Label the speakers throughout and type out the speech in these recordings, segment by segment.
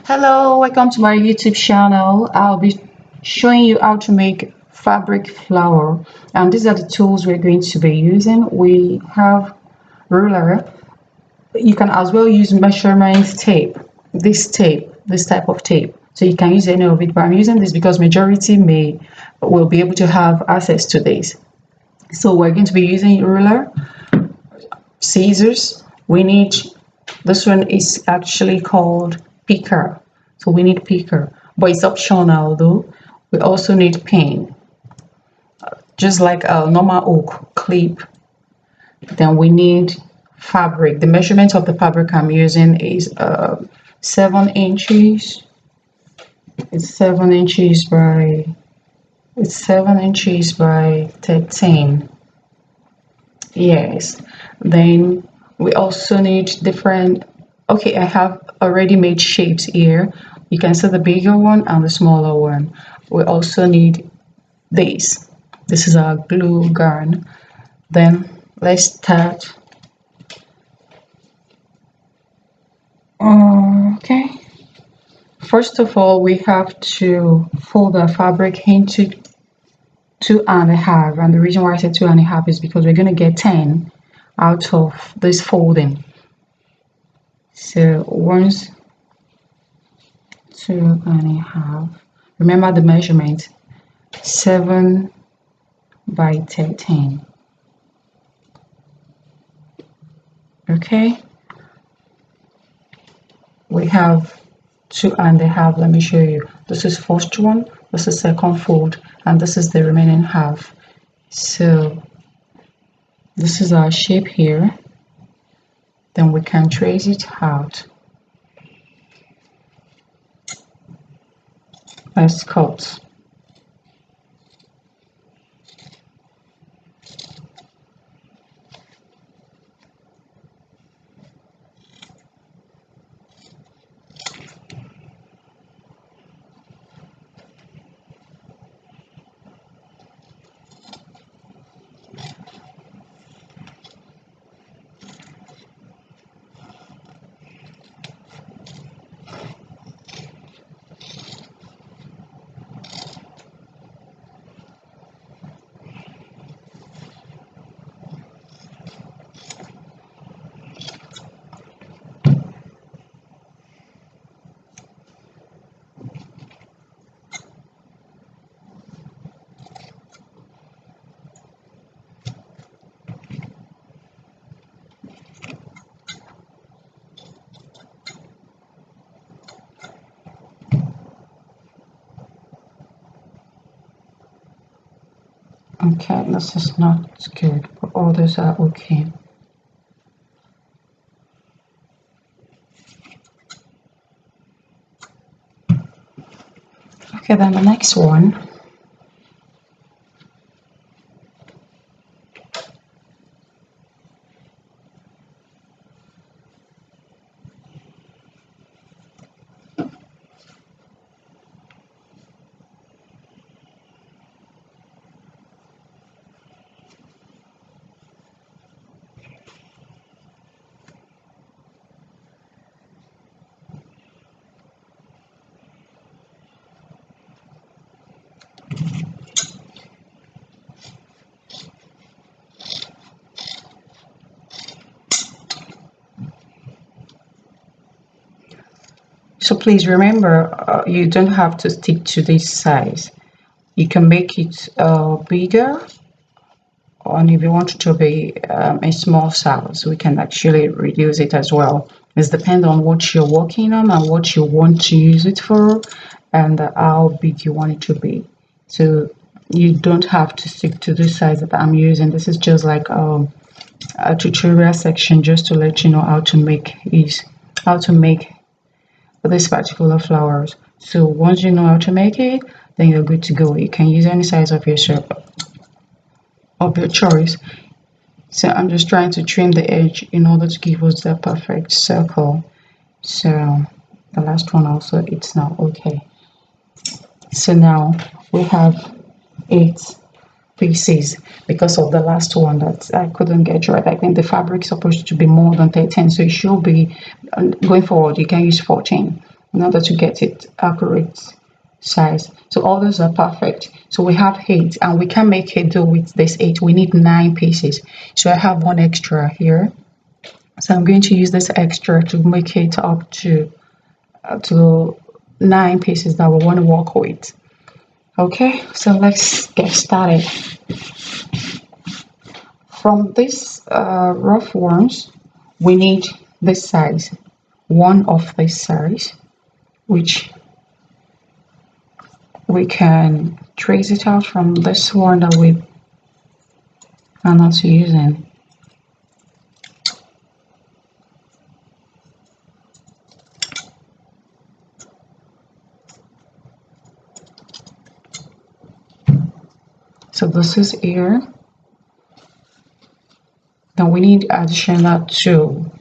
Speaker 1: Hello, welcome to my YouTube channel. I'll be showing you how to make fabric flower, and these are the tools we're going to be using. We have ruler. You can as well use measurement tape, this type of tape, so you can use any of it, but I'm using this because majority will be able to have access to this. So we're going to be using ruler, scissors. We need, this one is actually called picker, so we need picker, but it's optional though. We also need pin, just like a normal hook clip. Then we need fabric. The measurement of the fabric I'm using is 7 inches. It's 7 inches by 13. Yes. Then we also need different, okay, I have already made shapes here. You can see the bigger one and the smaller one. We also need this. This is our glue gun. Then let's start. Okay. First of all, we have to fold our fabric into 2.5, and the reason why I said 2.5 is because we're going to get 10 out of this folding. So once 2.5, remember the measurement, 7 by 13. Okay, we have 2.5. Let me show you. This is first one, this is second fold, and this is the remaining half. So this is our shape here. Then we can trace it out. Let's cut. Okay, this is not good, but all those are okay. Okay, then the next one. So please remember, you don't have to stick to this size. You can make it bigger, and if you want it to be a small size, we can actually reduce it as well. It depends on what you're working on and what you want to use it for, and how big you want it to be. So you don't have to stick to this size that I'm using. This is just like a tutorial section, just to let you know how to make this particular flowers. So once you know how to make it, then you're good to go. You can use any size of your choice. So I'm just trying to trim the edge in order to give us the perfect circle. So the last one also, it's now okay. So now we have 8 pieces because of the last one that I couldn't get right. I think the fabric is supposed to be more than 13, so it should be, going forward you can use 14. in order to get it accurate size. So all those are perfect. So we have 8 and we can make it do with this 8. We need 9 pieces. So I have one extra here. So I'm going to use this extra to make it up to 9 pieces that we want to work with. Okay, so let's get started. From these rough ones, we need this size, one of this size, which we can trace it out from this one that we are not using. So this is here. Then we need additional 2.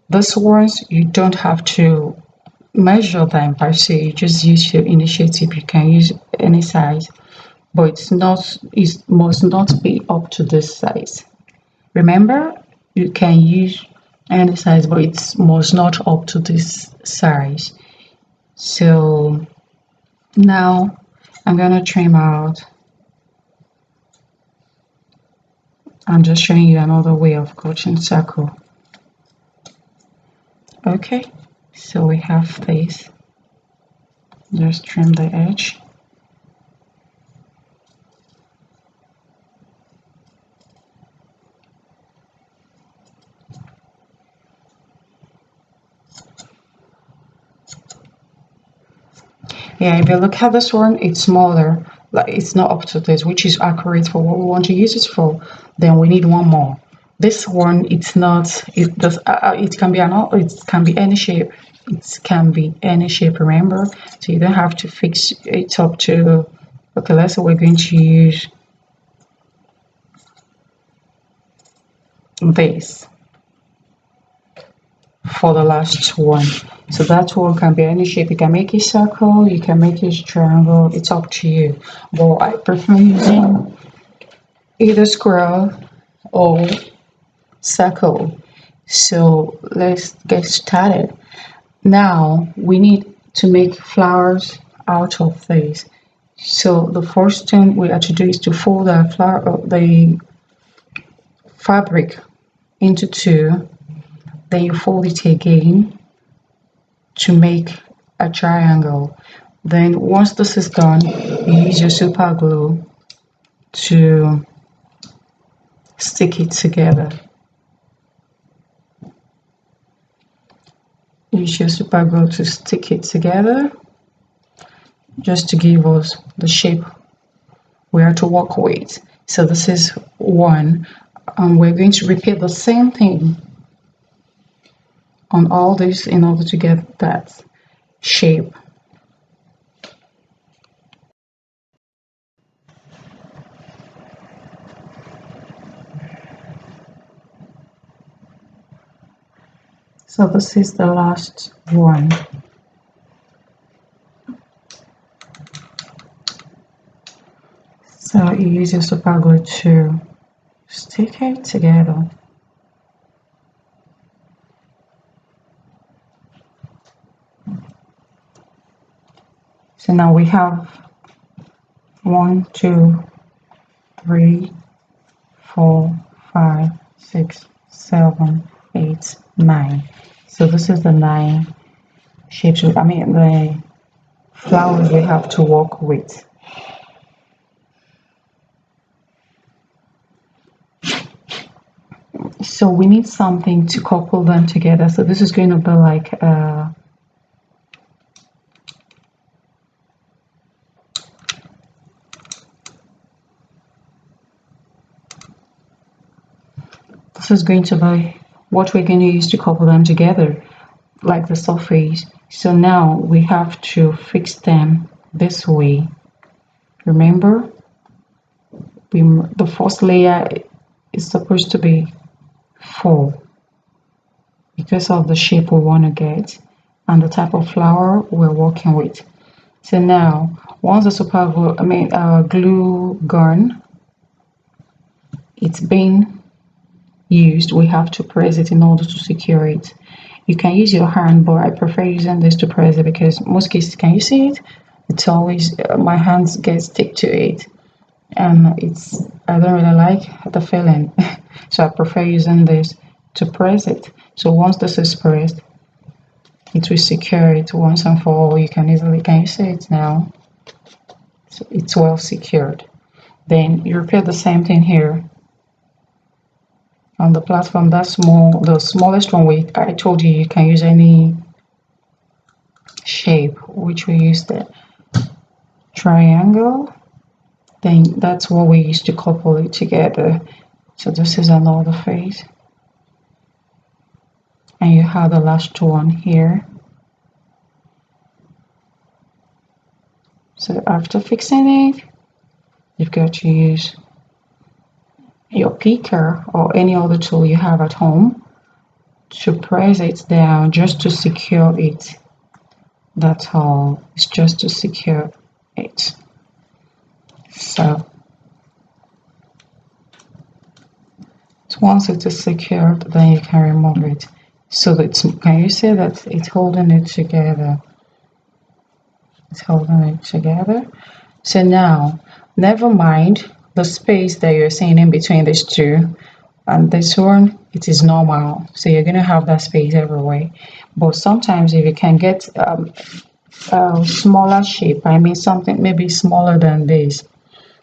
Speaker 1: These ones, you don't have to measure them per se, you just use your initiative. You can use any size, but it must not be up to this size. Remember, you can use any size, but it must not up to this size. So now I'm gonna trim out. I'm just showing you another way of cutting circle. Okay, so we have this. Just trim the edge. Yeah, if you look at this one, it's smaller, like it's not up to this, which is accurate for what we want to use it for. Then we need one more. This one, it's not, it does, it can be it can be any shape. It can be any shape, remember? So you don't have to fix it up to, okay, let's say we're going to use this for the last one. So that one can be any shape. You can make a circle, you can make a triangle, it's up to you. But I prefer using either square or circle. So let's get started. Now we need to make flowers out of this. So the first thing we have to do is to fold the fabric into 2. Then you fold it again to make a triangle. Then once this is done, you use your super glue to stick it together. Use your super glue to stick it together, just to give us the shape we are to work with. So this is one, and we're going to repeat the same thing on all these in order to get that shape. So this is the last one. So you use your super glue to stick it together. So now we have 1, 2, 3, 4, 5, 6, 7, 8, 9. So this is the 9 shapes, the flowers we have to work with. So we need something to couple them together. So this is going to be like this is going to be what we're going to use to couple them together, like the surface. So now we have to fix them this way. Remember, the first layer is supposed to be 4 because of the shape we want to get and the type of flower we're working with. So now, once the super glue, glue gun, it's been used, we have to press it in order to secure it. You can use your hand, but I prefer using this to press it because most cases, can you see it? It's always my hands get stick to it, and it's I don't really like the feeling, so I prefer using this to press it. So once this is pressed, it will secure it once and for all. You can easily, can you see it now? So it's well secured. Then you repeat the same thing here on the platform. That small, the smallest one, I told you can use any shape, which we use the triangle. Then that's what we used to couple it together. So this is another face, and you have the last one here. So after fixing it, you've got to use your picker or any other tool you have at home to press it down just to secure it. That's all. It's just to secure it. So once it is secured, then you can remove it. So that can you see that it's holding it together? It's holding it together. So now, never mind the space that you're seeing in between these two and this one. It is normal, so you're gonna have that space everywhere. But sometimes if you can get a smaller shape, I mean something maybe smaller than this,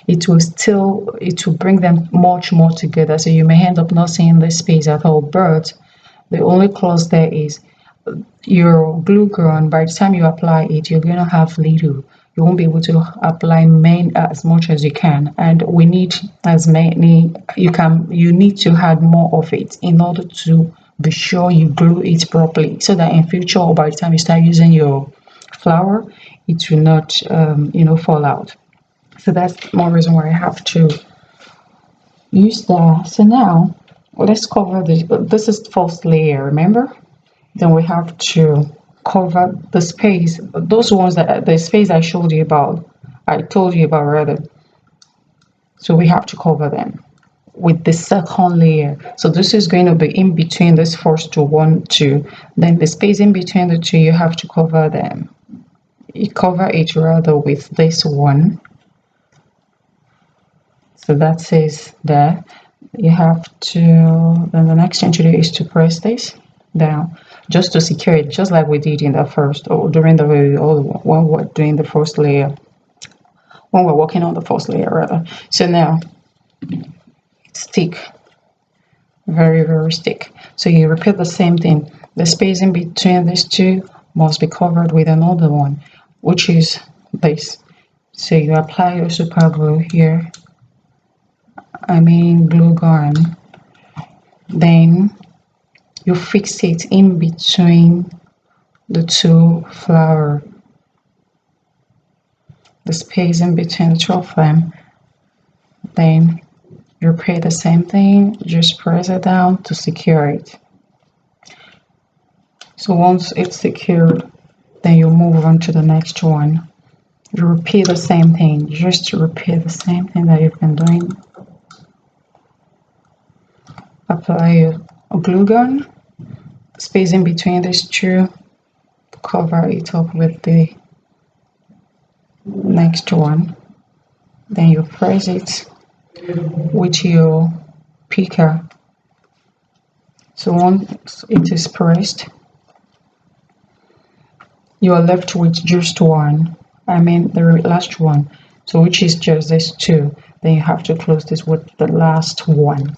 Speaker 1: it will bring them much more together, so you may end up not seeing this space at all. But the only clause there is your glue gun, by the time you apply it, you're going to have little. You won't be able to apply as much as you can, and we need as many you need to add more of it in order to be sure you glue it properly, so that in future or by the time you start using your flower, it will not fall out. So that's more reason why I have to use that. So now let's cover this is the first layer, remember? Then we have to cover the space, those ones that the space I told you about rather. So we have to cover them with the second layer. So this is going to be in between this first two. Then the space in between the two, you have to cover them. You cover it rather with this one. So that says there. You have to, then the next thing to do is to press this down just to secure it, just like we did in the first, or during the when we're doing the first layer, when we're working on the first layer rather. So now it's thick, very, very thick. So you repeat the same thing. The space in between these two must be covered with another one, which is this. So you apply your super glue here, glue gun, then you fix it in between the two flower, the space in between the two of them. Then you repeat the same thing, just press it down to secure it. So once it's secured, then you move on to the next one. You repeat the same thing, just repeat the same thing that you've been doing. Apply a glue gun, space in between these two, cover it up with the next one. Then you press it with your picker. So once it is pressed, you are left with just one, the last one, so which is just this two. Then you have to close this with the last one.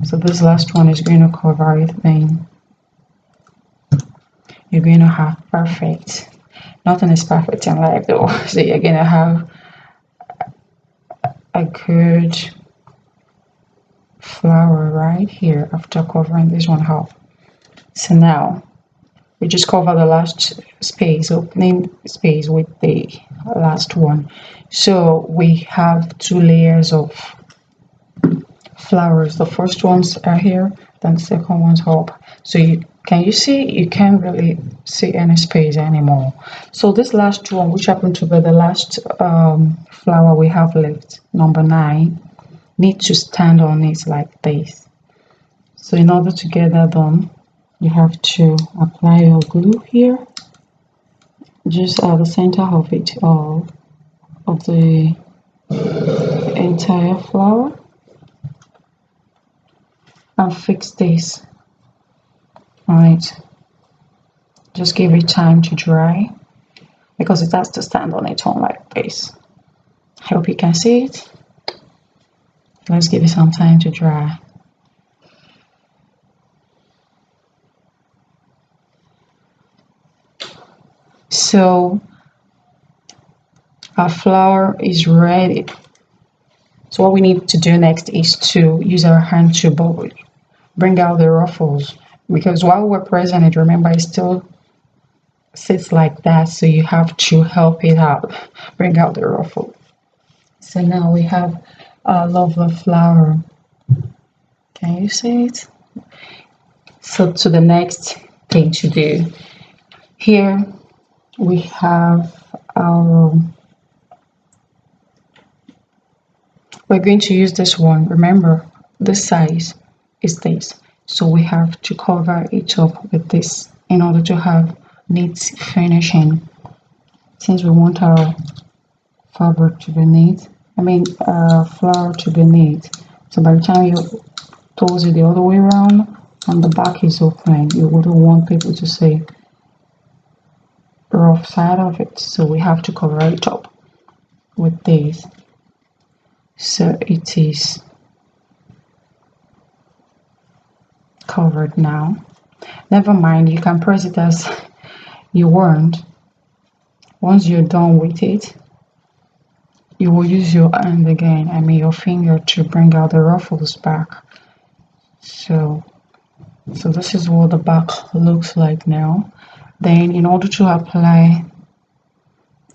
Speaker 1: So this last one is going to cover it, then you're going to have perfect. Nothing is perfect in life though, so you're going to have a good flower right here after covering this one half. So now we just cover the last space, opening space, with the last one. So we have two layers of flowers. The first ones are here, then the second one's up. So you can't really see any space anymore. So this last one, which happened to be the last flower we have left, number 9, need to stand on it like this. So in order to get that done, you have to apply your glue here, just at the center of it all, of the entire flower, and fix this. Alright, just give it time to dry because it has to stand on its own like this. I hope you can see it. Let's give it some time to dry. So our flower is ready. So what we need to do next is to use our hand to bring out the ruffles, because while we're pressing it, remember it still sits like that, so you have to help it out, bring out the ruffle. So now we have our lovely flower. Can you see it? So to the next thing to do, here we have our, we're going to use this one. Remember, this size is this, so we have to cover it up with this in order to have neat finishing. Since we want our fabric to be neat, flower to be neat, so by the time you toss it the other way around and the back is open, you wouldn't want people to see rough side of it, so we have to cover it up with this. So it is covered now. Never mind, you can press it as you want. Once you're done with it, you will use your hand again, your finger, to bring out the ruffles back. So this is what the back looks like now. Then in order to apply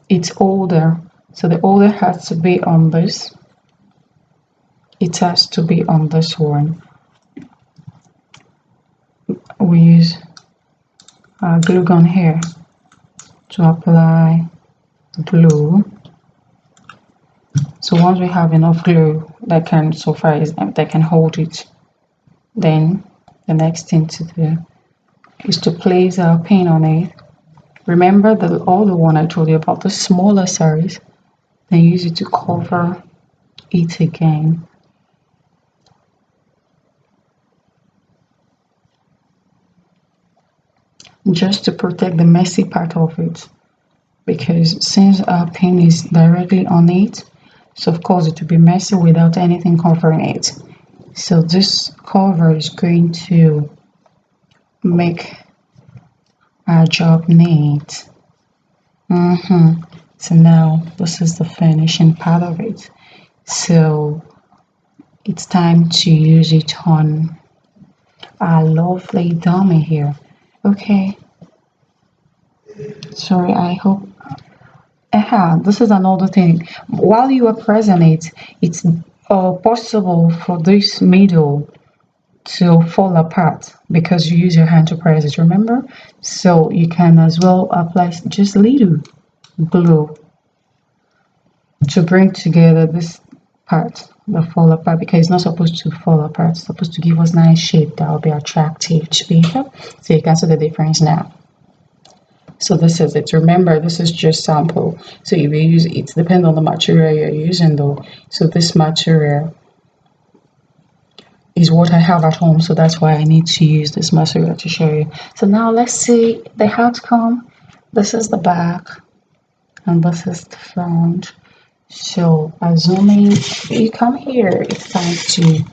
Speaker 1: its holder, so the holder has to be on this. It has to be on this one. We use our glue gun here to apply glue. So once we have enough glue that can suffice, that can hold it, then the next thing to do is to place our pin on it. Remember the other one I told you about, the smaller size, then use it to cover it again. Just to protect the messy part of it, because since our pin is directly on it, so of course it will be messy without anything covering it. So this cover is going to make our job neat. So now this is the finishing part of it. So it's time to use it on our lovely dummy here. Okay. Sorry, I hope. This is another thing. While you are pressing it, it's possible for this middle to fall apart because you use your hand to press it, remember? So you can as well apply just little glue to bring together this part that fall apart, because it's not supposed to fall apart. It's supposed to give us nice shape that will be attractive to people. So you can see the difference now. So this is it. Remember, this is just sample. So if you use it, depends on the material you're using though. So this material is what I have at home, so that's why I need to use this material to show you. So now let's see the outcome. This is the back and this is the front. So assuming you come here, it's time to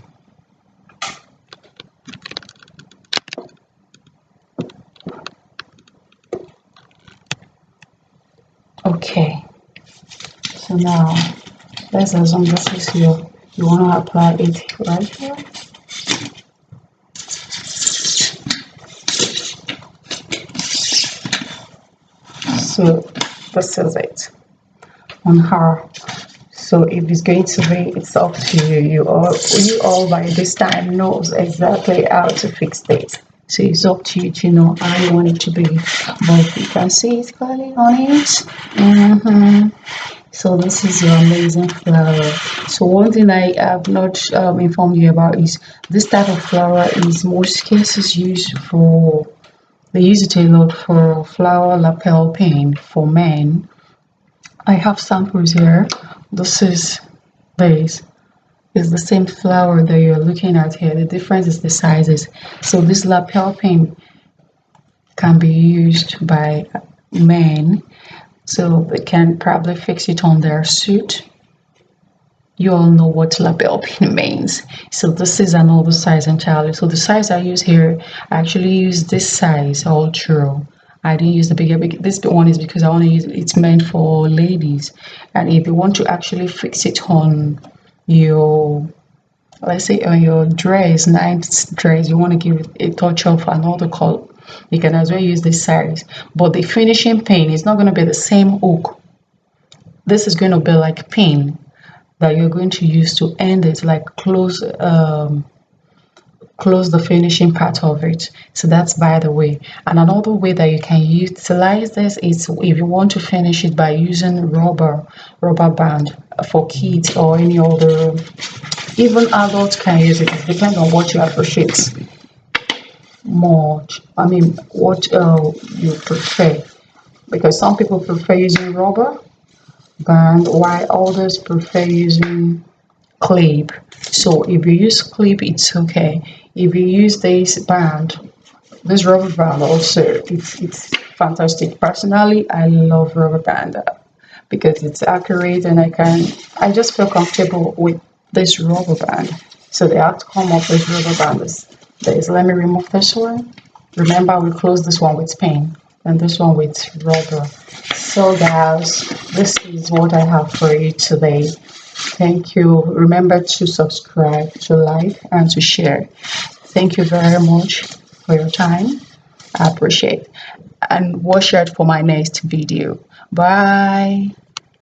Speaker 1: okay. So now let's assume this is you want to apply it right here. So this is it on her. So if it's going to be, it's up to you. You all by this time knows exactly how to fix this. So it's up to you to know how you want it to be. But you can see it's clearly on it. So this is your amazing flower. So one thing I have not informed you about is this type of flower is most cases used for, they use it a lot for flower lapel pin for men. I have samples here. This is the same flower that you're looking at here. The difference is the sizes. So this lapel pin can be used by men, so they can probably fix it on their suit. You all know what lapel pin means. So this is an oversized entirely. So the size I use here, I actually use this size all through. I didn't use the bigger. This one is because I want to use, it's meant for ladies. And if you want to actually fix it on your, let's say on your dress, nice dress, you want to give it a touch of another color, you can as well use this size. But the finishing pin is not going to be the same hook. This is going to be like pin that you're going to use to end it, like close the finishing part of it. So that's by the way. And another way that you can utilize this is if you want to finish it by using rubber band for kids or any other, even adults can use it. It depends on what you appreciate more. I mean, what you prefer, because some people prefer using rubber band while others prefer using clip. So if you use clip, it's okay. If you use this rubber band also, it's fantastic. Personally, I love rubber band because it's accurate and I just feel comfortable with this rubber band. So the outcome of this rubber band is this. Let me remove this one. Remember, we close this one with pin and this one with rubber. So guys, this is what I have for you today. Thank you. Remember to subscribe, to like, and to share. Thank you very much for your time. I appreciate it. And watch out for my next video. Bye.